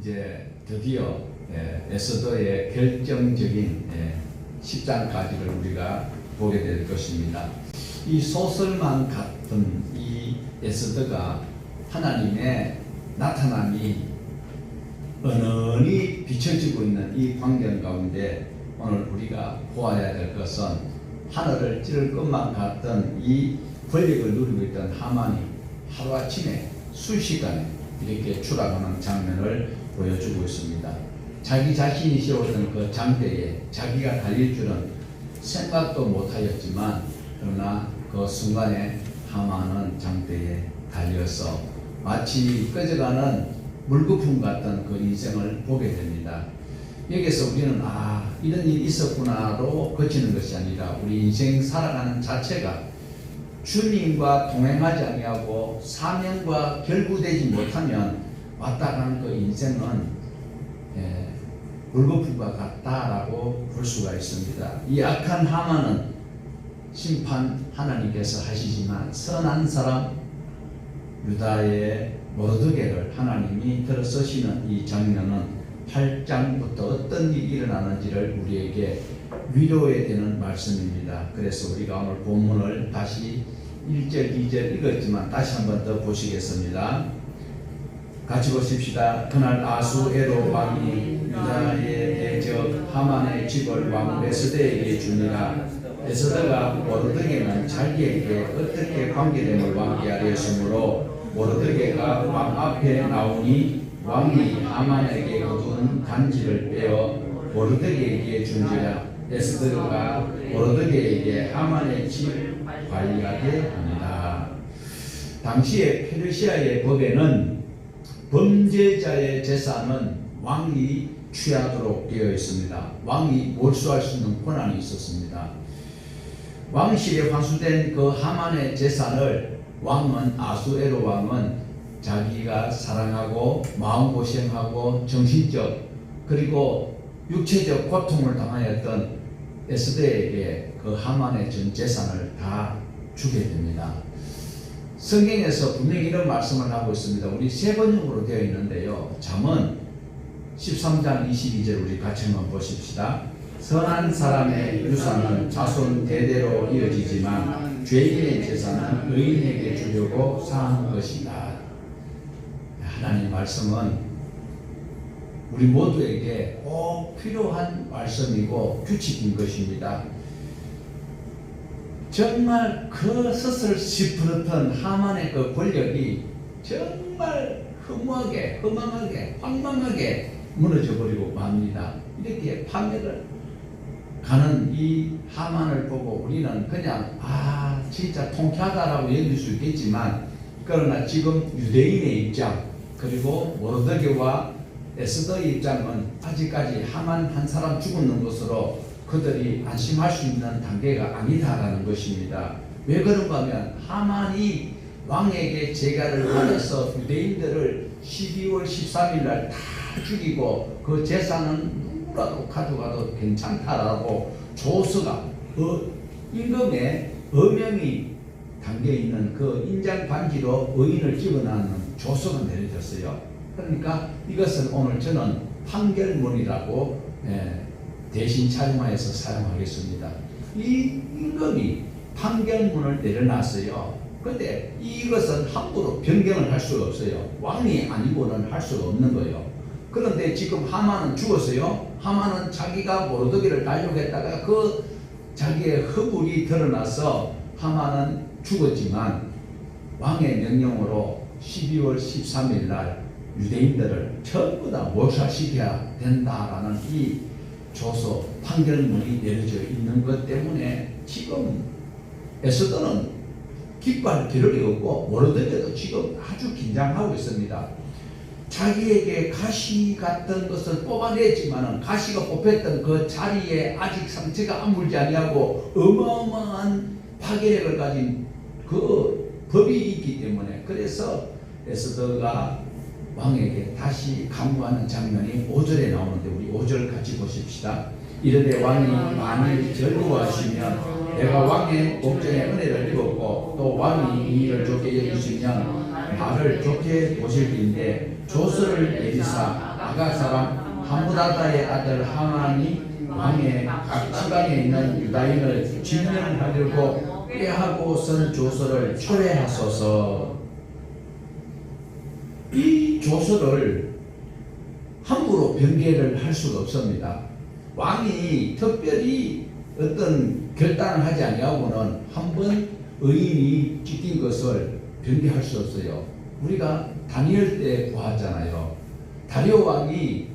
이제 드디어 에스더의 결정적인 10장까지를 우리가 보게 될 것입니다. 이 소설만 같은 이 에스더가 하나님의 나타남이 은은히 비춰지고 있는 이 광경 가운데 오늘 우리가 보아야 될 것은 하늘을 찌를 것만 같던 이 권력을 누리고 있던 하만이 하루아침에 순식간에 이렇게 추락하는 장면을 보여주고 있습니다. 자기 자신이 세웠던 그 장대에 자기가 달릴 줄은 생각도 못하였지만 그러나 그 순간에 하만은 장대에 달려서 마치 꺼져가는 물거품 같던 그 인생을 보게 됩니다. 여기서 우리는 이런 일이 있었구나로 그치는 것이 아니라 우리 인생 살아가는 자체가 주님과 동행하지 아니하고 사명과 결부되지 못하면 왔다 가는 그 인생은 물거품과 같다라고 볼 수가 있습니다. 이 악한 하만은 심판 하나님께서 하시지만 선한 사람 유다의 모르드게를 하나님이 들어서시는 이 장면은 8장부터 어떤 일이 일어나는지를 우리에게 위로해야 되는 말씀입니다. 그래서 우리가 오늘 본문을 다시 1절, 2절 읽었지만 다시 한번 더 보시겠습니다. 같이 보십시다. 그날 아수에로 왕이 유다의 대적 하만의 집을 왕 에스더에게 주니라. 에스더가 모르드게는 자기에게 어떻게 관계됨을 왕께 알렸으므로 모르드게가 왕 앞에 나오니 왕이 하만에게 거둔 단지를 빼어 모르드게에게 준지라. 에스더가 모르드게에게 하만의 집 관리하게 합니다. 당시에 페르시아의 법에는 범죄자의 재산은 왕이 취하도록 되어 있습니다. 왕이 몰수할 수 있는 권한이 있었습니다. 왕실에 환수된 그 하만의 재산을 아수에로 왕은 자기가 사랑하고 마음고생하고 정신적 그리고 육체적 고통을 당하였던 에스더에게 그 하만의 전 재산을 다 주게 됩니다. 성경에서 분명히 이런 말씀을 하고 있습니다. 우리 세 번역으로 되어 있는데요. 잠언 13장 22절 우리 같이 한번 보십시다. 선한 사람의 유산은 자손 대대로 이어지지만 죄인의 재산은 의인에게 주려고 쌓은 것이다. 하나님 말씀은 우리 모두에게 꼭 필요한 말씀이고 규칙인 것입니다. 정말 그 스슬시퍼렇던 하만의 그 권력이 정말 허무하게, 허망하게, 황망하게 무너져 버리고 맙니다. 이렇게 파멸을 가는 이 하만을 보고 우리는 그냥 진짜 통쾌하다라고 여길 수 있겠지만 그러나 지금 유대인의 입장 그리고 모르드게와 에스더의 입장은 아직까지 하만 한 사람 죽었는 것으로 그들이 안심할 수 있는 단계가 아니다라는 것입니다. 왜 그런가 하면 하만이 왕에게 재가를 받아서 유대인들을 12월 13일 날 다 죽이고 그 재산은 누구라도 가져가도 괜찮다라고 조서가 그 임금의 어명이 담겨있는 그 인장 반지로 의인을 집어넣는 조서가 내려졌어요. 그러니까 이것은 오늘 저는 판결문이라고 대신 차용하여서 사용하겠습니다. 이 임금이 판결문을 내려놨어요. 그런데 이것은 함부로 변경을 할 수가 없어요. 왕이 아니고는 할 수가 없는 거예요. 그런데 지금 하만은 죽었어요. 하만은 자기가 모르드게를 달려했다가 그 자기의 허물이 드러나서 하만은 죽었지만 왕의 명령으로 12월 13일 날 유대인들을 전부 다 몰살시켜야 된다라는 이 조서 판결문이 내려져 있는 것 때문에 지금 에스더는 깃발 기름이 없고 모르드게도 지금 아주 긴장하고 있습니다. 자기에게 가시 같은 것을 뽑아냈지만 가시가 뽑혔던 그 자리에 아직 상처가 아물지 아니하고 어마어마한 파괴력을 가진 그 법이 있기 때문에 그래서 에스더가 왕에게 다시 강구하는 장면이 5절에 나오는데 우리 5절 같이 보십시다. 이르되 왕이 만일 즐거워하시면 내가 왕의 목전에 은혜를 입었고 또 왕이 이 일을 좋게 여기시면 말을 좋게 보실 텐데 조서를 에리사 아가 사람 함무다다의 아들 하만이 왕의 각 지방에 있는 유다인을 진멸하려고 꾀하고 쓴 조서를 철회하소서. 이 조서를 함부로 변개를 할 수가 없습니다. 왕이 특별히 어떤 결단을 하지 아니하고는 한번 의인이 찍힌 것을 변개할 수 없어요. 우리가 다니엘 때 보았잖아요. 다리오 왕이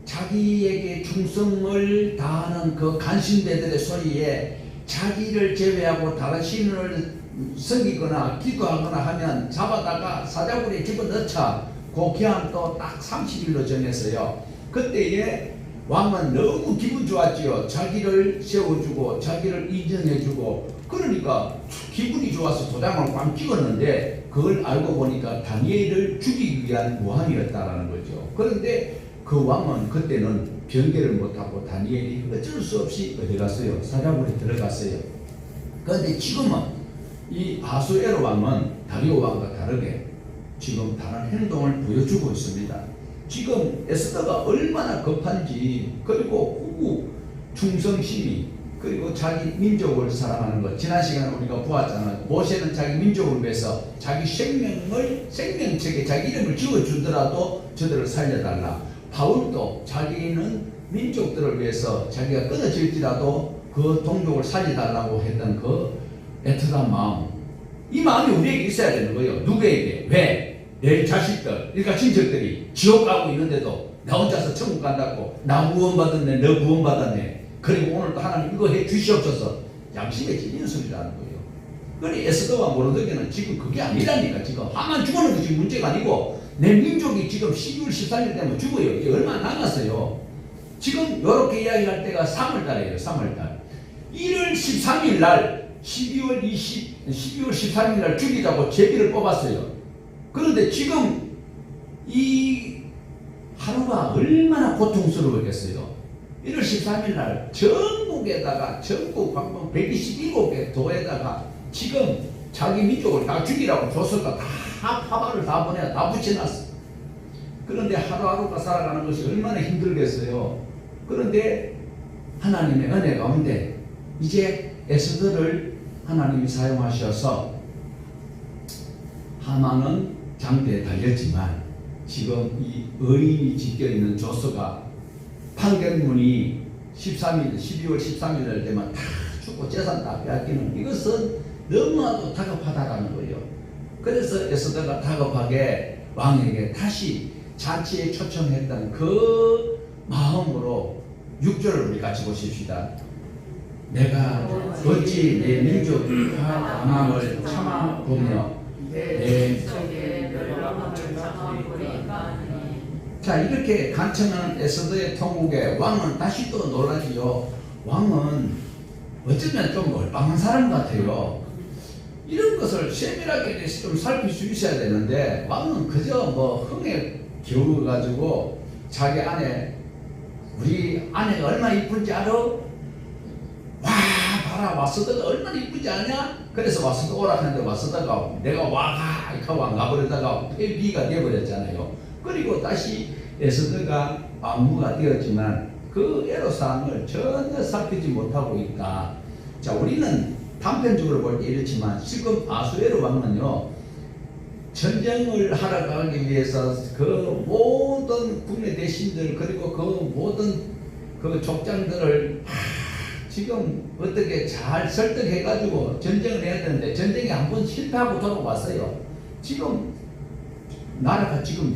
자기에게 충성을 다하는 그 간신배들의 소리에 자기를 제외하고 다른 신을 섬기거나 기도하거나 하면 잡아다가 사자굴에 집어넣자. 그 기한 또 딱 30일로 정했어요. 그때에 왕은 너무 기분 좋았지요. 자기를 세워주고 자기를 인정해주고 그러니까 기분이 좋아서 도장을 꽝 찍었는데 그걸 알고 보니까 다니엘을 죽이기 위한 모함이었다라는 거죠. 그런데 그 왕은 그때는 변개를 못하고 다니엘이 어쩔 수 없이 어디 갔어요? 사자굴에 들어갔어요. 그런데 지금은 이 아수에로 왕은 다리오 왕과 다르게 지금 다른 행동을 보여주고 있습니다. 지금 에스더가 얼마나 급한지 그리고 후구 충성심이 그리고 자기 민족을 사랑하는 것 지난 시간에 우리가 보았잖아요. 모세는 자기 민족을 위해서 자기 생명책에 자기 이름을 지어주더라도 저들을 살려달라. 바울도 자기는 민족들을 위해서 자기가 끊어질지라도 그 동족을 살려달라고 했던 그 애틋한 마음, 이 마음이 우리에게 있어야 되는 거예요. 누구에게? 왜? 내 자식들, 그러니까 친척들이 지옥 가고 있는데도 나 혼자서 천국 간다고 나 구원받았네, 너 구원받았네. 그리고 오늘도 하나님 이거 해 주시옵소서. 양심의 찔리는 소리라는 거예요. 그러니 에스더와 모르드게는 지금 그게 아니라니까. 지금 하만 죽어는 게 지금 문제가 아니고 내 민족이 지금 12월 13일 되면 죽어요. 이게 얼마 남았어요. 지금 이렇게 이야기할 때가 3월달이에요. 3월달 1월 13일 날 12월 13일 날 죽이자고 제비를 뽑았어요. 그런데 지금 이 하루가 얼마나 고통스러웠겠어요. 1월 13일 날 전국에다가 전국 방방 127개 도에다가 지금 자기 민족을 다 죽이라고 조서가 다 파발을 다 보내 다 붙여놨어. 그런데 하루하루가 살아가는 것이 얼마나 힘들겠어요. 그런데 하나님의 은혜 가운데 이제 에스더를 하나님이 사용하셔서 하만은 장대에 달렸지만 지금 이 의인이 지켜있는 조서가 판결문이 12월 13일 되면 다 죽고 재산 다 빼앗기는 이것은 너무나도 다급하다라는 거예요. 그래서 에스더가 다급하게 왕에게 다시 잔치에 초청했던 그 마음으로 6절을 우리 같이 보십시다. 내가 어찌 내 민족이 강함을 참아보며 자, 이렇게 간청하는 에스더의 통곡에 왕은 다시 또 놀라지요. 왕은 어쩌면 좀 멀방한 사람 같아요. 이런 것을 세밀하게 좀 살필 수 있어야 되는데 왕은 그저 뭐 흥에 겨워가지고 자기 아내, 우리 아내가 얼마나 이쁜지 알아? 와, 봐라, 와서다가 얼마나 이쁘지 않냐? 그래서 와서다 오라 하는데 와서다가 내가 와가 이렇게 안 가버리다가 폐비가 되어버렸잖아요. 그리고 다시 에스더가 왕후가 되었지만 그 애로사항을 전혀 살피지 못하고 있다. 자, 우리는 단편적으로 볼 때 이렇지만 지금 아수에로 왕은요, 전쟁을 하러 가기 위해서 그 모든 국내 대신들 그리고 그 모든 그 족장들을 지금 어떻게 잘 설득해가지고 전쟁을 해야 되는데 전쟁에 한번 실패하고 돌아왔어요. 지금 나라가 지금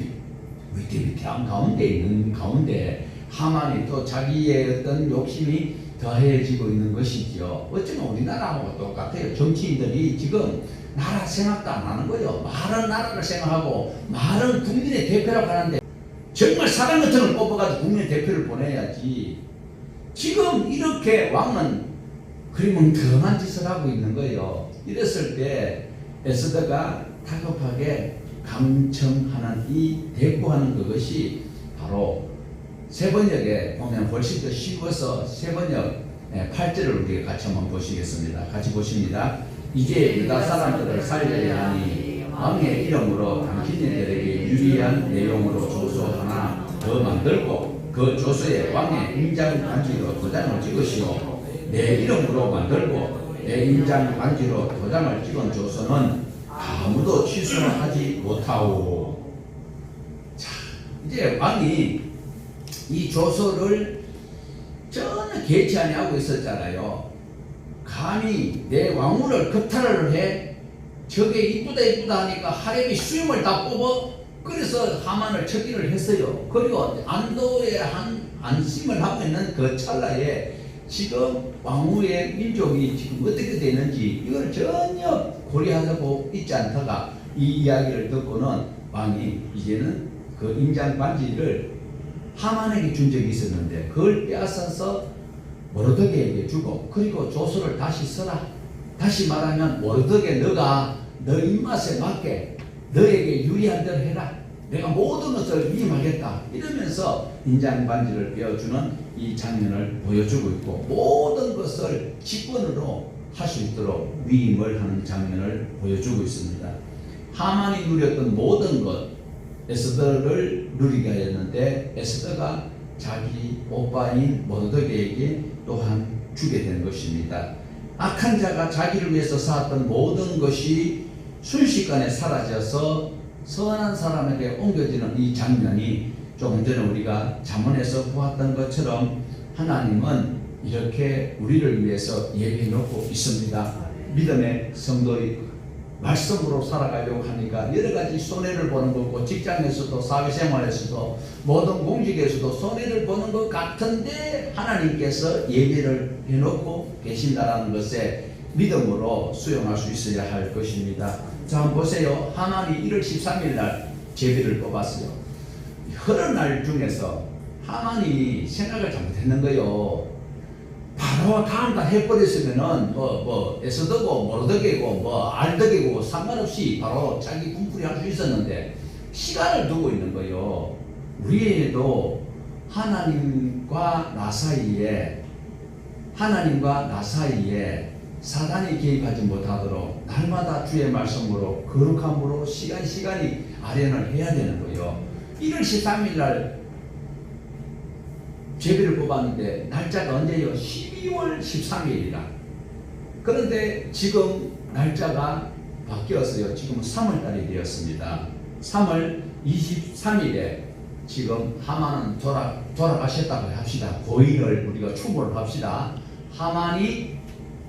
위태위태한 가운데 있는 가운데 하만이 또 자기의 어떤 욕심이 더해지고 있는 것이죠. 어쩌면 우리나라하고 똑같아요. 정치인들이 지금 나라 생각도 안 하는 거예요. 말은 나라를 생각하고 말은 국민의 대표라고 하는데 정말 사람 같은 걸 뽑아가지고 국민의 대표를 보내야지. 지금 이렇게 왕은 그리 멍청한 짓을 하고 있는 거예요. 이랬을 때 에스더가 다급하게 감청하는 이 대꾸하는 그것이 바로 세번역에 보면 훨씬 더 쉬워서 세번역 8절을 우리가 같이 한번 보시겠습니다. 같이 보십니다. 이제 유다 사람들을 살려야 하니 왕의 이름으로 당신들에게 유리한 내용으로 조서 하나 더 만들고 그 조서에 왕의 인장 반지로 도장을 찍으시오. 내 이름으로 만들고 내 인장 반지로 도장을 찍은 조서는 아무도 취소하지 못하오. 자, 이제 왕이 이 조서를 전혀 개치 아니하고 있었잖아요. 감히 내 왕후를 겁탈을 해. 저게 이쁘다 하니까 하렘이 수염을 다 뽑아. 그래서 하만을 척기를 했어요. 그리고 안도에 안심을 하고 있는 그 찰나에 지금 왕후의 민족이 지금 어떻게 되는지 이걸 전혀 고려하고 있지 않다가 이 이야기를 듣고는 왕이 이제는 그 인장 반지를 하만에게 준 적이 있었는데 그걸 빼앗아서 모르드게에게 주고 그리고 조서를 다시 써라. 다시 말하면 모르드게 너가 너 입맛에 맞게 너에게 유리한 대로 해라. 내가 모든 것을 위임하겠다. 이러면서 인장 반지를 베어주는 이 장면을 보여주고 있고 모든 것을 직권으로 할 수 있도록 위임을 하는 장면을 보여주고 있습니다. 하만이 누렸던 모든 것 에스더를 누리게 하였는데 에스더가 자기 오빠인 모르드게에게 또한 주게 된 것입니다. 악한 자가 자기를 위해서 쌓았던 모든 것이 순식간에 사라져서 선한 사람에게 옮겨지는 이 장면이 조금 전에 우리가 잠언에서 보았던 것처럼 하나님은 이렇게 우리를 위해서 예비해 놓고 있습니다. 믿음의 성도의 말씀으로 살아가려고 하니까 여러 가지 손해를 보는 거고 직장에서도 사회생활에서도 모든 공직에서도 손해를 보는 것 같은데 하나님께서 예비를 해놓고 계신다라는 것에 믿음으로 수용할 수 있어야 할 것입니다. 자, 한번 보세요. 하만이 1월 13일 날 제비를 뽑았어요. 여러 날 중에서 하만이 생각을 잘못했는 거예요. 바로 다음 달 해버렸으면은 에스더고 모르드게고 알드게고 상관없이 바로 자기 군풀이 할 수 있었는데 시간을 두고 있는 거예요. 우리에도 하나님과 나 사이에 사단이 개입하지 못하도록 날마다 주의 말씀으로 거룩함으로 시간이 아련을 해야 되는 거예요. 1월 13일 날 제비를 뽑았는데 날짜가 언제요? 12월 13일이라. 그런데 지금 날짜가 바뀌었어요. 지금 3월달이 되었습니다. 3월 23일에 지금 하만은 돌아가셨다고 합시다. 고인을 우리가 추모를 합시다. 하만이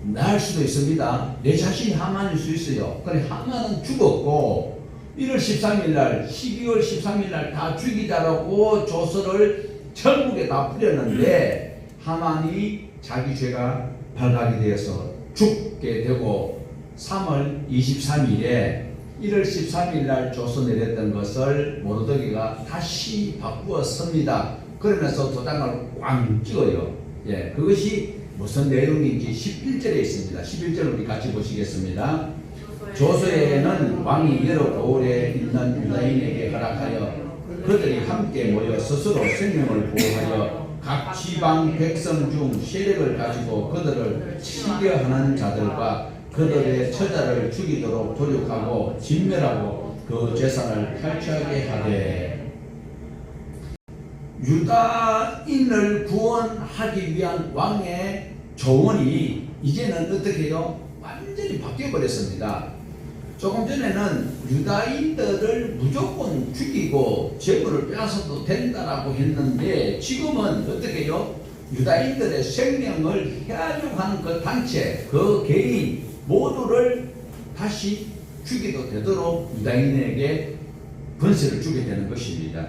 날 수도 있습니다. 내 자신이 하만일 수 있어요. 그래 하만은 죽었고 1월 13일 날 12월 13일 날 다 죽이자라고 조서를 전국에 다 뿌렸는데 하만이 자기 죄가 발각이 되어서 죽게 되고 3월 23일에 1월 13일 날 조서 내렸던 것을 모르드게가 다시 바꾸어 씁니다. 그러면서 도장을 꽝 찍어요. 예, 그것이 무슨 내용인지 11절에 있습니다. 11절 우리 같이 보시겠습니다. 조서에는 왕이 여러 고을에 있는 유다인에게 허락하여 그들이 함께 모여 스스로 생명을 보호하여 각 지방 백성 중 세력을 가지고 그들을 치려하는 자들과 그들의 처자를 죽이도록 도륙하고 진멸하고 그 재산을 탈취하게 하되 유다인을 구원하기 위한 왕의 조언이 이제는 어떻게 해요? 완전히 바뀌어버렸습니다. 조금 전에는 유다인들을 무조건 죽이고 재물을 빼앗아도 된다라고 했는데 지금은 어떻게 해요? 유다인들의 생명을 해하려고 하는 그 단체, 그 개인 모두를 다시 죽이도 되도록 유다인에게 권세를 주게 되는 것입니다.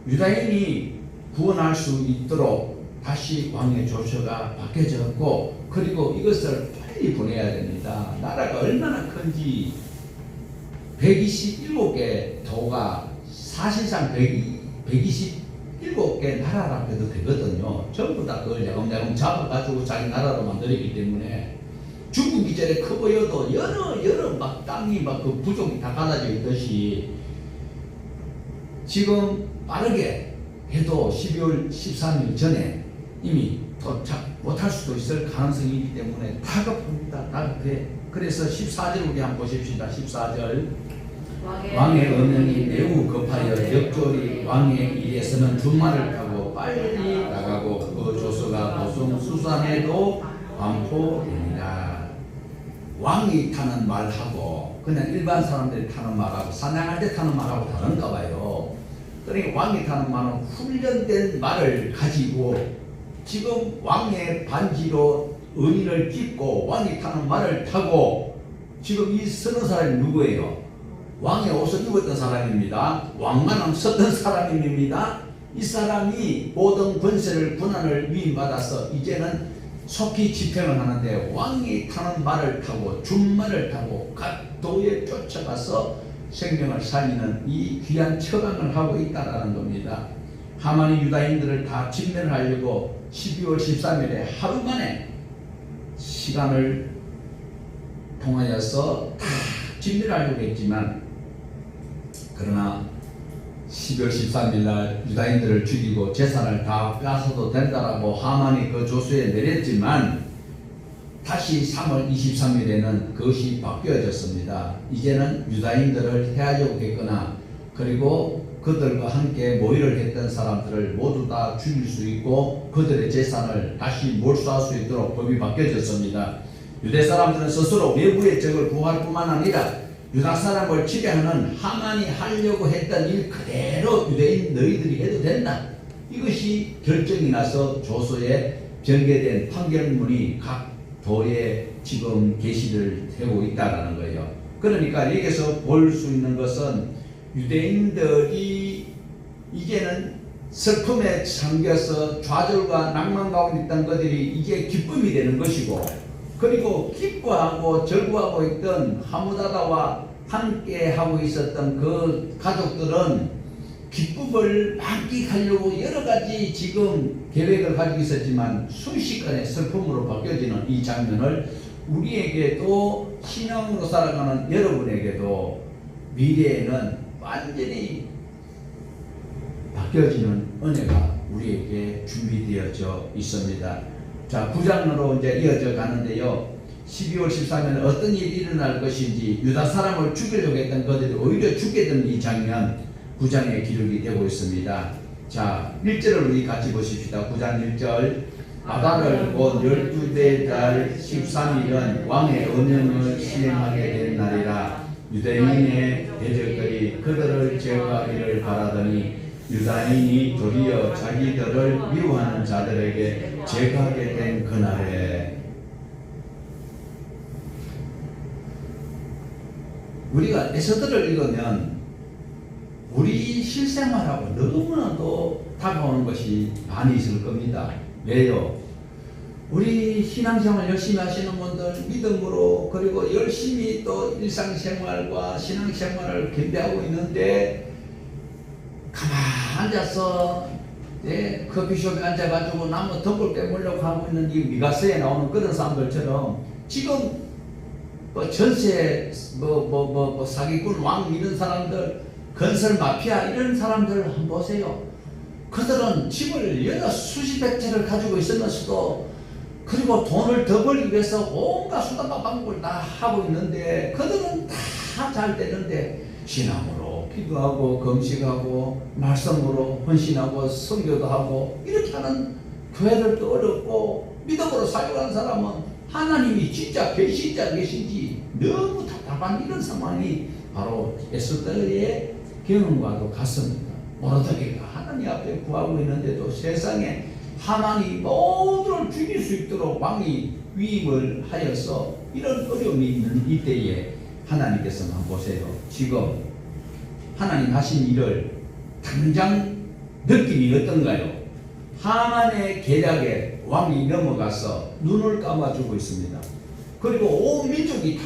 유다인이 구원할 수 있도록 다시 왕의 조처가 바뀌어졌고 그리고 이것을 빨리 보내야 됩니다. 나라가 얼마나 큰지 127개 도가 사실상 127개 나라라 해도 되거든요. 전부 다 그걸 야금야금 잡아가지고 자기 나라로 만들었기 때문에 중국 이전에 커 보여도 여러 막 땅이 막 그 부족이 다 갈라져 있듯이 지금 빠르게 해도 12월 13일 전에 이미 도착 못할 수도 있을 가능성이 있기 때문에 다급합니다. 다급해. 그래서 14절 우리 한번 보십시다. 14절 왕의 언행이 매우 급하여 적절히 왕의 일에서는 준말을 타고 빨리 나가고 그 조서가 도성 수산에도 반포되니라. 왕이 타는 말하고 그냥 일반 사람들이 타는 말하고 사냥할 때 타는 말하고 다른가 봐요. 그러니까 왕이 타는 말은 훈련된 말을 가지고 지금 왕의 반지로 은인을 깃고 왕이 타는 말을 타고 지금 이 서는 사람이 누구예요? 왕의 옷을 입었던 사람입니다. 왕관을 썼던 사람입니다. 이 사람이 모든 권세를 군한을 위임받아서 이제는 속히 집행을 하는데 왕이 타는 말을 타고 준말을 타고 각 도에 쫓아가서 생명을 살리는 이 귀한 처방을 하고 있다는 겁니다. 하만이 유다인들을 다 진멸하려고 12월 13일에 하루 만에 시간을 통하여서 다 진멸하려고 했지만 그러나 12월 13일 날 유다인들을 죽이고 재산을 다 빼앗아도 된다라고 하만이 그 조서에 내렸지만 다시 3월 23일에는 그것이 바뀌어졌습니다. 이제는 유다인들을 해하려고 했거나 그리고 그들과 함께 모의를 했던 사람들을 모두 다 죽일 수 있고 그들의 재산을 다시 몰수할 수 있도록 법이 바뀌어졌습니다. 유대 사람들은 스스로 외부의 적을 구할 뿐만 아니라 유다 사람을 치게 하는 하만이 하려고 했던 일 그대로 유대인 너희들이 해도 된다. 이것이 결정이 나서 조서에 전개된 판결문이 각 도에 지금 게시를 되고 있다는 거예요. 그러니까 여기서 볼 수 있는 것은 유대인들이 이제는 슬픔에 잠겨서 좌절과 낭만 가운데 있던 것들이 이제 기쁨이 되는 것이고 그리고 기뻐하고 절구하고 있던 하무다다와 함께 하고 있었던 그 가족들은 기쁨을 만끽하려고 여러 가지 지금 계획을 가지고 있었지만 순식간에 슬픔으로 바뀌어지는 이 장면을 우리에게도 신앙으로 살아가는 여러분에게도 미래에는 완전히 바뀌어지는 은혜가 우리에게 준비되어져 있습니다. 자, 9장으로 이제 이어져 가는데요. 12월 13일에 어떤 일이 일어날 것인지 유다 사람을 죽이려고 했던 그들이 오히려 죽게 된 이 장면 9장에 기록이 되고 있습니다. 자, 1절을 우리 같이 보십시다. 9장 1절 아달을 곧 12대 달 13일은 왕의 언령을 시행하게 된 날이라. 유대인의 대적들이 그들을 제거하기를 바라더니 유다인이 도리어 자기들을 미워하는 자들에게 제거하게 된 그날에 우리가 에스더를 읽으면 우리 실생활하고 너무나도 다가오는 것이 많이 있을 겁니다. 왜요? 우리 신앙생활 열심히 하시는 분들 믿음으로 그리고 열심히 또 일상생활과 신앙생활을 겸비하고 있는데 가만 앉아서 커피숍에 앉아가지고 나무 덩굴 빼보려고 하고 있는 이 미가서에 나오는 그런 사람들처럼 지금 전세 사기꾼 왕 이런 사람들 건설 마피아 이런 사람들 한번 보세요. 그들은 집을 여러 수십백 채를 가지고 있으면서도 그리고 돈을 더 벌기 위해서 온갖 수단과 방법을 다 하고 있는데 그들은 다 잘 되는데 신앙으로 기도하고 금식하고 말씀으로 헌신하고 선교도 하고 이렇게 하는 교회들도 어렵고 믿음으로 사역하는 사람은 하나님이 진짜 계신지 안 계신지 너무 답답한 이런 상황이 바로 에스더의 경험과도 같습니다. 모르드게가 하나님 앞에 구하고 있는데도 세상에 하만이 모두를 죽일 수 있도록 왕이 위임을 하여서 이런 어려움이 있는 이때에 하나님께서 한번 보세요. 지금 하나님 하신 일을 당장 느낌이 어떤가요? 하만의 계략에 왕이 넘어가서 눈을 감아주고 있습니다. 그리고 온 민족이 다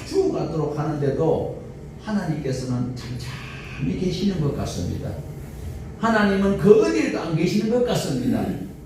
죽어가도록 하는데도 하나님께서는 잠잠히 계시는 것 같습니다. 하나님은 그 어디에도 안 계시는 것 같습니다.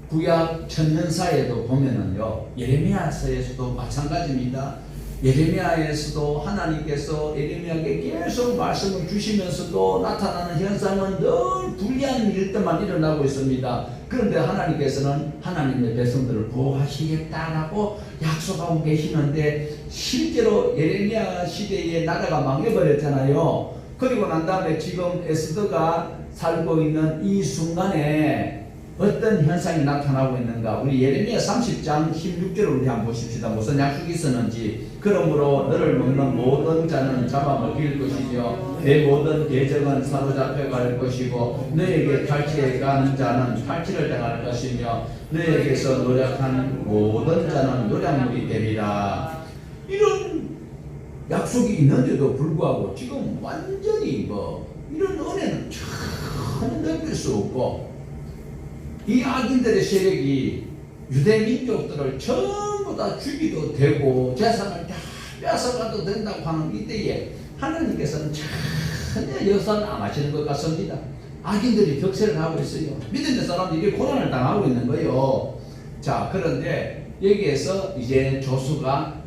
구약 천년사에도 보면은요, 예레미야서에서도 마찬가지입니다. 예레미야에서도 하나님께서 예레미야에게 계속 말씀을 주시면서도 나타나는 현상은 늘 불리한 일들만 일어나고 있습니다. 그런데 하나님께서는 하나님의 백성들을 보호하시겠다라고 약속하고 계시는데 실제로 예레미야 시대에 나라가 망해버렸잖아요. 그리고 난 다음에 지금 에스더가 살고 있는 이 순간에 어떤 현상이 나타나고 있는가? 우리 예레미야 30장 16절을 우리 한번 보십시다. 무슨 약속이 있었는지. 그러므로 너를 먹는 모든 자는 잡아먹힐 것이며 내 모든 계적은 사로잡혀 갈 것이고 너에게 탈취해 가는 자는 탈취를 당할 것이며 너에게서 노력한 모든 자는 노략물이 되리라. 이런 약속이 있는데도 불구하고 지금 완전히 이런 은혜는 전혀 느낄 수 없고, 이 악인들의 세력이 유대 민족들을 전부 다 죽이도 되고 재산을 다 뺏어가도 된다고 하는 이때에 하나님께서는 전혀 역사는 안 하시는 것 같습니다. 악인들이 격세를 하고 있어요. 믿음의 사람들이 고난을 당하고 있는 거예요. 자, 그런데 여기에서 이제 조수가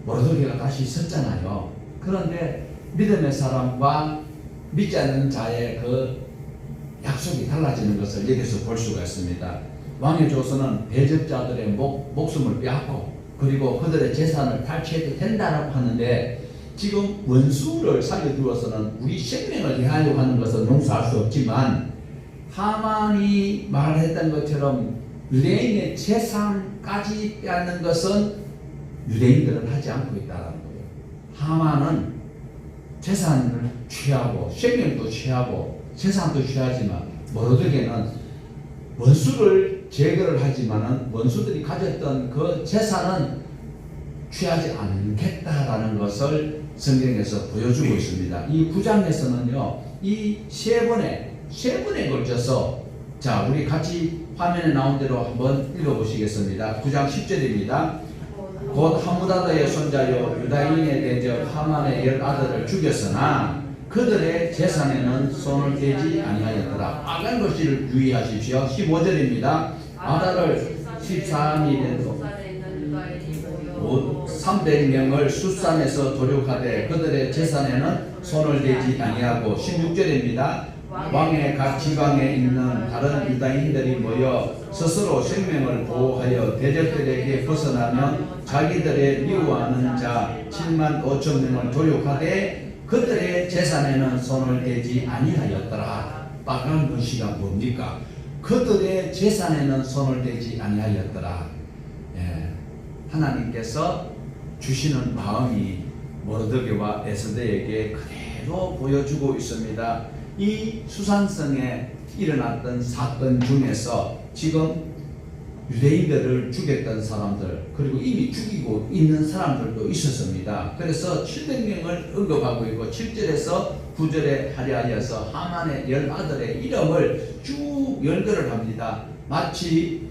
모르드게가 다시 섰잖아요. 그런데 믿음의 사람과 믿지 않는 자의 그 약속이 달라지는 것을 여기서 볼 수가 있습니다. 왕의 조서는 배접자들의 목숨을 빼앗고 그리고 그들의 재산을 탈취해도 된다라고 하는데, 지금 원수를 살려두어서는 우리 생명을 대하려고 하는 것은 용서할 수 없지만 하만이 말했던 것처럼 유대인의 재산까지 빼앗는 것은 유대인들은 하지 않고 있다는 거예요. 하만은 재산을 취하고 생명도 취하고 재산도 취하지만 모르드게는 원수를 제거를 하지만은 원수들이 가졌던 그 재산은 취하지 않겠다라는 것을 성경에서 보여주고 있습니다. 이 9장에서는요, 이 세 번에 걸쳐서, 자, 우리 같이 화면에 나온 대로 한번 읽어보시겠습니다. 9장 10절입니다. 곧 하무다다의 손자요 유다인의 대적 하만의 10아들을 죽였으나 그들의 재산에는 손을 대지 아니하였더라. 아간 것을 유의하십시오. 15절입니다. 아달을 13일에도 300명을 숫산에서 도륙하되 그들의 재산에는 손을 대지 아니하고, 16절입니다. 왕의 각 지방에 있는 다른 유다인들이 모여 스스로 생명을 보호하여 대적들에게 벗어나며 자기들의 미워하는 자 7만 5천 명을 도륙하되 그들의 재산에는 손을 대지 아니하였더라. 빨간 글씨가 뭡니까? 그들의 재산에는 손을 대지 아니하였더라. 하나님께서 주시는 마음이 모르드게와 에스더에게 그대로 보여주고 있습니다. 이 수산성에 일어났던 사건 중에서 지금 유대인들을 죽였던 사람들, 그리고 이미 죽이고 있는 사람들도 있었습니다. 그래서 700명을 언급하고 있고 7절에서 9절에 하리하여서 하만의 10아들의 이름을 쭉 연결을 합니다. 마치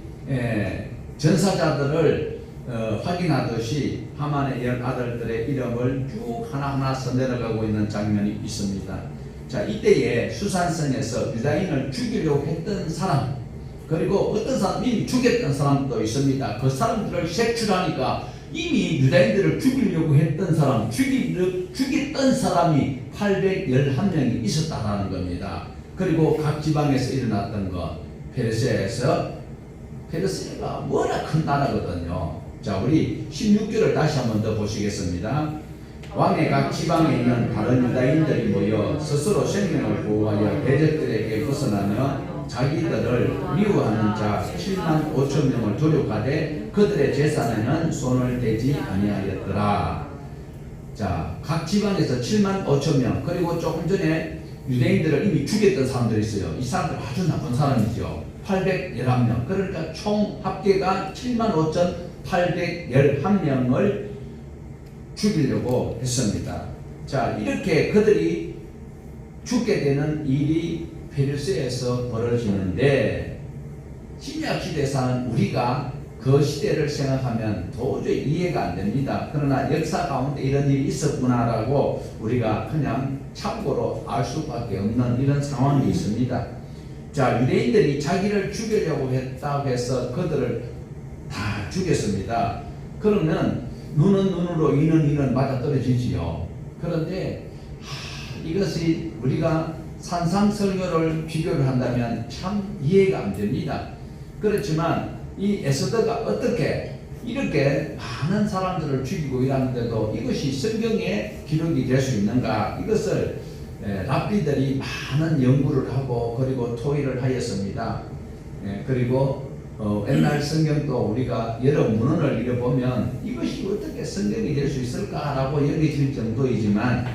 전사자들을 확인하듯이 하만의 10아들들의 이름을 쭉 하나하나 써내려가고 있는 장면이 있습니다. 자, 이때에 수산성에서 유다인을 죽이려고 했던 사람, 그리고 어떤 사람 이미 죽였던 사람도 있습니다. 그 사람들을 색출하니까 이미 유다인들을 죽이려고 했던 사람, 죽였던 사람이 811명이 있었다는 겁니다. 그리고 각 지방에서 일어났던 것, 페르시아가 워낙 큰 나라거든요. 자, 우리 16절을 다시 한번 더 보시겠습니다. 왕의 각 지방에 있는 다른 유다인들이 모여 스스로 생명을 보호하여 대적들에게 벗어나며 자기들을 미워하는 자 7만 5천 명을 도륙하되 그들의 재산에는 손을 대지 아니하였더라. 자, 각 지방에서 7만 5천 명, 그리고 조금 전에 유대인들을 이미 죽였던 사람들이 있어요. 이 사람들 아주 나쁜 사람이죠. 811명. 그러니까 총 합계가 7만 5,811명을 죽이려고 했습니다. 자, 이렇게 그들이 죽게 되는 일이 페르시아에서 벌어지는데, 신약시대에 사는 우리가 그 시대를 생각하면 도저히 이해가 안 됩니다. 그러나 역사 가운데 이런 일이 있었구나라고 우리가 그냥 참고로 알 수밖에 없는 이런 상황이 있습니다. 자, 유대인들이 자기를 죽이려고 했다고 해서 그들을 다 죽였습니다. 그러면 눈은 눈으로 이는 이는 맞아떨어지지요. 그런데 이것이 우리가 산상설교를 비교를 한다면 참 이해가 안 됩니다. 그렇지만 이 에스더가 어떻게 이렇게 많은 사람들을 죽이고 이러는데도 이것이 성경에 기록이 될 수 있는가, 이것을 랍비들이 많은 연구를 하고 그리고 토의를 하였습니다. 그리고 옛날 성경도 우리가 여러 문헌을 읽어보면 이것이 어떻게 성경이 될 수 있을까라고 여겨질 정도이지만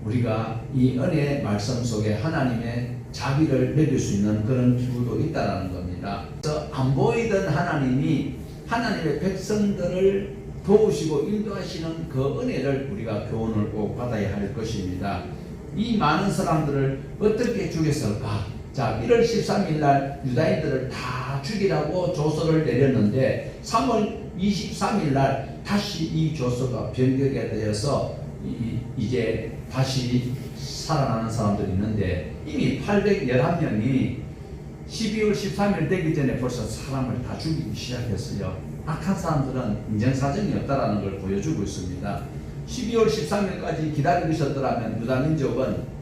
우리가 이 은혜의 말씀 속에 하나님의 자비를 내릴 수 있는 그런 기구도 있다는 겁니다. 그래서 안 보이던 하나님이 하나님의 백성들을 도우시고 인도하시는 그 은혜를 우리가 교훈을 꼭 받아야 할 것입니다. 이 많은 사람들을 어떻게 죽였을까? 자, 1월 13일 날 유다인들을 다 죽이라고 조서를 내렸는데 3월 23일 날 다시 이 조서가 변경이 되어서 이제 다시 살아나는 사람들이 있는데 이미 811명이 12월 13일 되기 전에 벌써 사람을 다 죽이기 시작했어요. 악한 사람들은 인정사정이 없다는 걸 보여주고 있습니다. 12월 13일까지 기다리고 있었더라면 유다민족은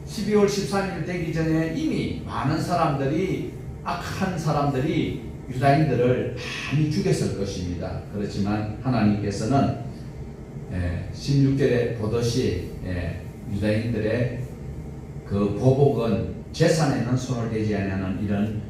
12월 13일 되기 전에 이미 많은 사람들이 악한 사람들이 유다인들을 많이 죽였을 것입니다. 그렇지만 하나님께서는 16절에 보듯이 유다인들의 그 보복은 재산에는 손을 대지 않는 이런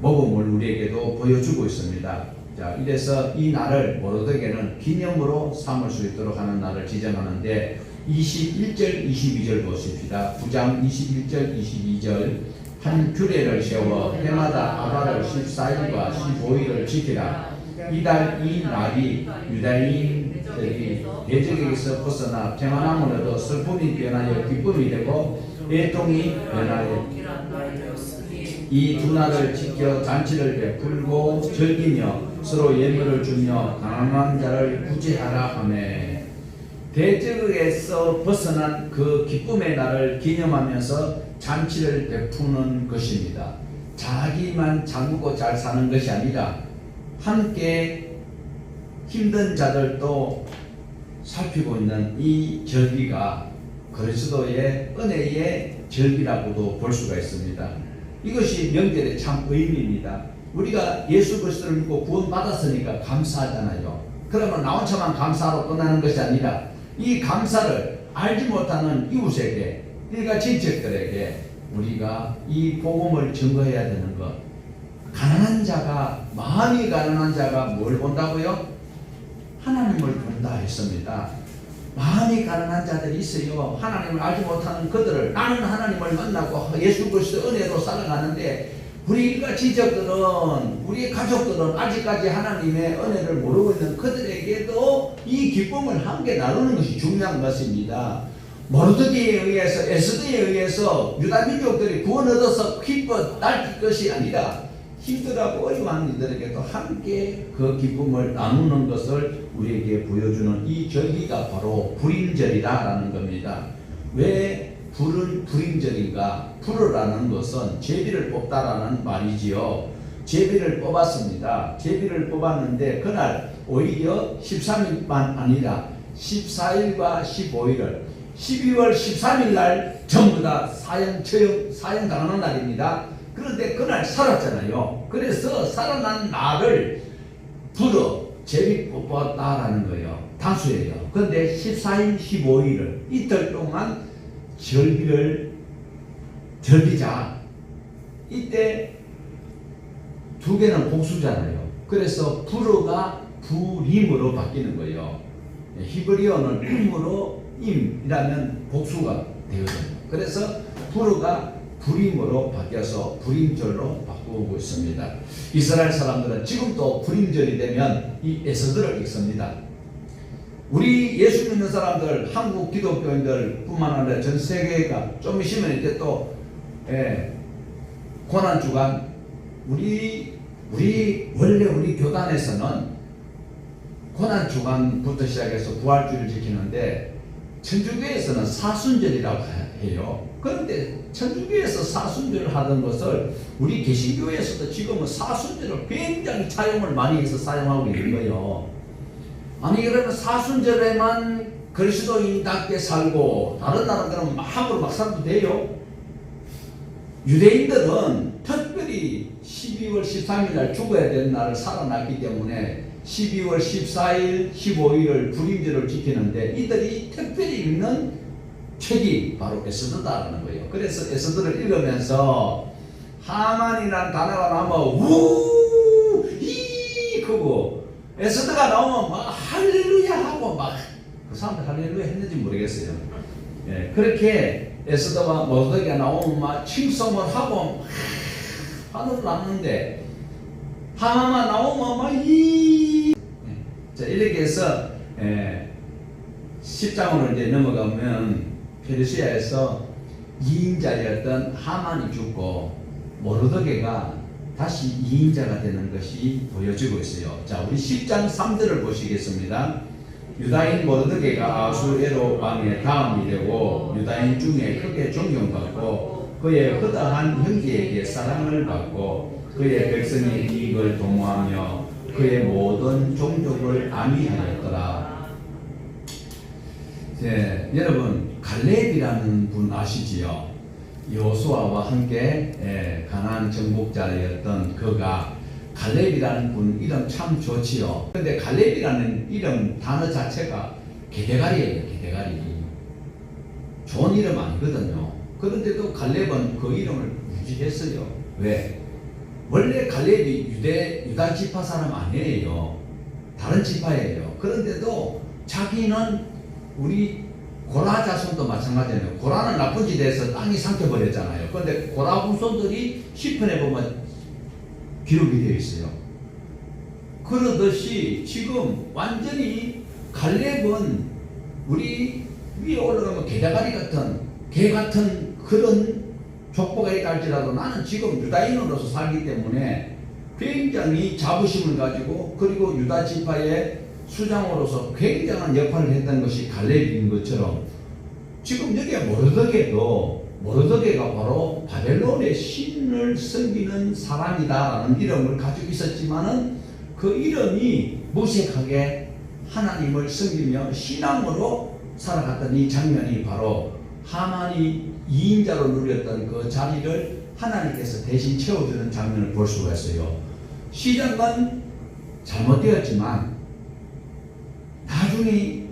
모범을 우리에게도 보여주고 있습니다. 자, 이래서 이 날을 모르드게는 기념으로 삼을 수 있도록 하는 날을 지정하는데 21절, 22절 보십시다. 9장 21절, 22절 한 규례를 세워 해마다 아달을 14일과 15일을 지키라. 이달 이 날이 유다인들이 대적에게서 벗어나 평안함을 얻어 슬픔이 변하여 기쁨이 되고 애통이 변하여 이 두 날을 지켜 잔치를 베풀고 즐기며 서로 예물을 주며 가난한 자를 구제하라 하매 대적에서 벗어난 그 기쁨의 날을 기념하면서 잔치를 베푸는 것입니다. 자기만 잠그고 잘 사는 것이 아니라 함께 힘든 자들도 살피고 있는 이 절기가 그리스도의 은혜의 절기라고도 볼 수가 있습니다. 이것이 명절의 참 의미입니다. 우리가 예수 그리스도를 믿고 구원받았으니까 감사하잖아요. 그러면 나 혼자만 감사하러 끝나는 것이 아니라 이 감사를 알지 못하는 이웃에게, 일가 친척들에게 우리가 이 복음을 증거해야 되는 것. 가난한 자가, 마음이 가난한 자가 뭘 본다고요? 하나님을 본다 했습니다. 마음이 가난한 자들이 있어요. 하나님을 알지 못하는 그들을, 나는 하나님을 만나고 예수 그리스도 은혜로 살아가는데 우리 일가 친척들은, 우리 가족들은 아직까지 하나님의 은혜를 모르고 있는 그들에게도 이 기쁨을 함께 나누는 것이 중요한 것입니다. 모르드게에 의해서, 에스더에 의해서 유다 민족들이 구원 얻어서 기뻐 날뛸 것이 아니라 힘들하고 어려운 이들에게도 함께 그 기쁨을 나누는 것을 우리에게 보여주는 이 절기가 바로 불임절이라는 겁니다. 왜 불임절인가? 불어라는 것은 제비를 뽑다라는 말이지요. 제비를 뽑았습니다. 제비를 뽑았는데 그날 오히려 13일만 아니라 14일과 15일을 12월 13일 날 전부 다 사형 당하는 날입니다. 그런데 그날 살았잖아요. 그래서 살아난 날을 불어 제비 뽑았다라는 거예요. 단수예요. 그런데 14일, 15일을 이틀 동안 절기자. 이때 두 개는 복수잖아요. 그래서 불어가 불임으로 바뀌는 거예요. 히브리어는 임으로 임이라면 복수가 되거든요. 그래서 불어가 불임으로 바뀌어서 불임절로 바꾸고 있습니다. 이스라엘 사람들은 지금도 불임절이 되면 이 에스더를 읽습니다. 우리 예수 믿는 사람들, 한국 기독교인들 뿐만 아니라 전 세계가 좀 있으면 이제 또 고난주간, 우리 원래 우리 교단에서는 고난주간부터 시작해서 부활주를 지키는데 천주교에서는 사순절이라고 해요. 그런데 천주교에서 사순절을 하던 것을 우리 개신교에서도 지금은 사순절을 굉장히 차용을 많이 해서 사용하고 있는 거예요. 아니 그러면 사순절에만 그리스도인답게 살고 다른 나라들은 함부로 막 살도 돼요? 유대인들은 특별히 12월 13일 날 죽어야 되는 날을 살아났기 때문에 12월 14일, 15일을 불임절을 지키는데 이들이 특별히 있는 책이 바로 에스더다라는 거예요. 그래서 에스더를 읽으면서 하만이라는 단어가 나오면 우이 크고 에스더가 나오면 막 할렐루야 하고 막 그 사람들 할렐루야 했는지 모르겠어요. 예, 그렇게 에스더와 모르드게가 나오면 막 칭송을 하고 하늘 났는데 하만 나오면 막이 자 이렇게 해서 10장으로 이제 넘어가면 페르시아에서 2인자였던 하만이 죽고 모르드게가 다시 2인자가 되는 것이 보여지고 있어요. 자, 우리 10장 3절을 보시겠습니다. 유다인 모르드게가 아수에로 왕의 다음이 되고 유다인 중에 크게 존경받고 그의 허다한 형제에게 사랑을 받고 그의 백성의 이익을 도모하며 그의 모든 종족을 안위하였더라. 여러분 갈렙이라는 분 아시지요? 여호수아와 함께 가나안 정복자였던 그가 갈렙이라는 분 이름 참 좋지요. 근데 갈렙이라는 이름 단어 자체가 개대가리예요. 개대가리. 좋은 이름 아니거든요. 그런데도 갈렙은 그 이름을 유지했어요. 왜? 원래 갈렙이 유다 지파 사람 아니에요. 다른 지파예요. 그런데도 자기는 우리 고라 자손도 마찬가지예요. 고라는 나쁜 짓에서 땅이 삼켜버렸잖아요. 그런데 고라 후손들이 시편에 보면 기록이 되어 있어요. 그러듯이 지금 완전히 갈렙은 우리 위에 올라가면 개다가리 같은 개 같은 그런 족보가 있다 할지라도 나는 지금 유다인으로서 살기 때문에 굉장히 자부심을 가지고 그리고 유다 지파의 수장으로서 굉장한 역할을 했던 것이 갈렙인 것처럼 지금 여기에 모르드게가 바로 바벨론의 신을 섬기는 사람이다라는 이름을 가지고 있었지만은 그 이름이 무색하게 하나님을 섬기며 신앙으로 살아갔던 이 장면이 바로 하만이 2인자로 누렸던 그 자리를 하나님께서 대신 채워주는 장면을 볼 수가 있어요. 시작은 잘못되었지만 나중에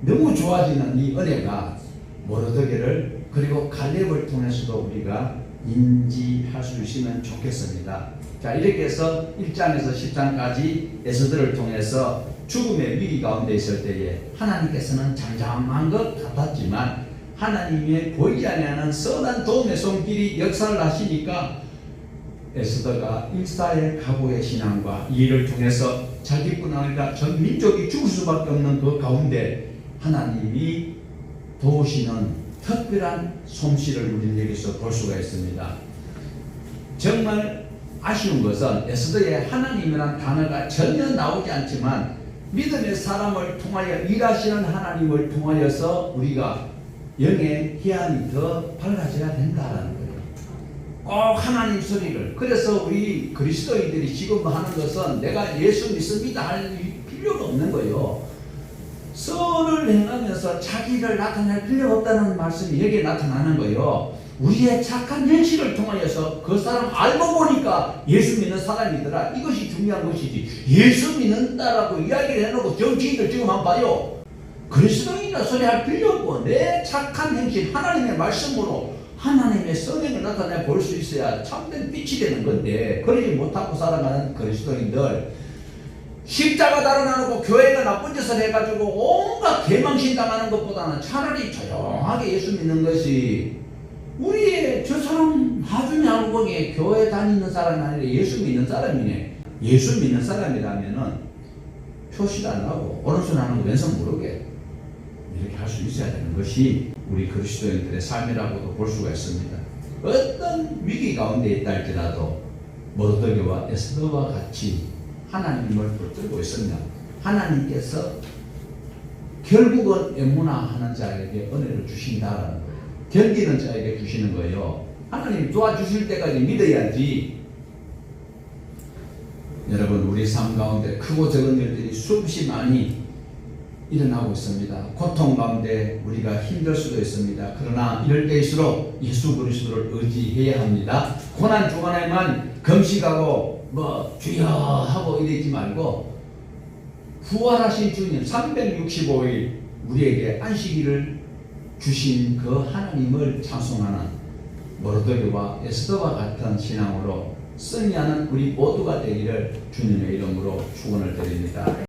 너무 좋아지는 이 은혜가 모르드게를 그리고 갈렙을 통해서도 우리가 인지할 수 있으면 좋겠습니다. 자, 이렇게 해서 1장에서 10장까지 에스더를 통해서 죽음의 위기 가운데 있을 때에 하나님께서는 잠잠한 것 같았지만 하나님의 보이지 아니하는 선한 도움의 손길이 역사를 하시니까 에스더가 일사의 각오의 신앙과 이 일을 통해서 자기뿐 아니라 전 민족이 죽을 수밖에 없는 그 가운데 하나님이 도우시는 특별한 솜씨를 우리 여기서 볼 수가 있습니다. 정말 아쉬운 것은 에스더의 하나님이라는 단어가 전혀 나오지 않지만 믿음의 사람을 통하여 일하시는 하나님을 통하여서 우리가 영의 희한이 더 밝아져야 된다라는 거예요. 꼭 하나님 소리를. 그래서 우리 그리스도인들이 지금 하는 것은 내가 예수 믿습니다 할 필요가 없는 거예요. 선을 행하면서 자기를 나타낼 필요가 없다는 말씀이 여기에 나타나는 거예요. 우리의 착한 현실을 통하여서 그 사람 알고 보니까 예수 믿는 사람이더라. 이것이 중요한 것이지. 예수 믿는다라고 이야기를 해놓고 정치인들 지금 한번 봐요. 그리스도인이라 소리 할 필요 없고 내 착한 행실 하나님의 말씀으로 하나님의 선행을 나타내 볼 수 있어야 참된 빛이 되는 건데 그러지 못하고 살아가는 그리스도인들 십자가 달아나놓고 교회가 나쁜 짓을 해가지고 온갖 개망신 당하는 것보다는 차라리 조용하게 예수 믿는 것이 우리의 저 사람 나중에 알고 보니 교회 다니는 사람이 아니라 예수 믿는 사람이네. 예수 믿는 사람이라면은 표시도 안 나고 오른손 하는 거 왼손 모르게 이렇게 할 수 있어야 되는 것이 우리 그리스도인들의 삶이라고도 볼 수가 있습니다. 어떤 위기 가운데 있다 할지라도 모르드게와 에스더와 같이 하나님을 붙들고 있으면 하나님께서 결국은 эм무나하는 자에게 은혜를 주신다라는 거예요. 견디는 자에게 주시는 거예요. 하나님이 도와주실 때까지 믿어야지. 여러분 우리 삶 가운데 크고 작은 일들이 수없이 많이 일어나고 있습니다. 고통 가운데 우리가 힘들 수도 있습니다. 그러나 이럴 때일수록 예수 그리스도를 의지해야 합니다. 고난 주간에만 금식하고 주여 하고 이러지 말고 부활하신 주님 365일 우리에게 안식일을 주신 그 하나님을 찬송하는 모르드게와 에스더와 같은 신앙으로 승리하는 우리 모두가 되기를 주님의 이름으로 축원을 드립니다.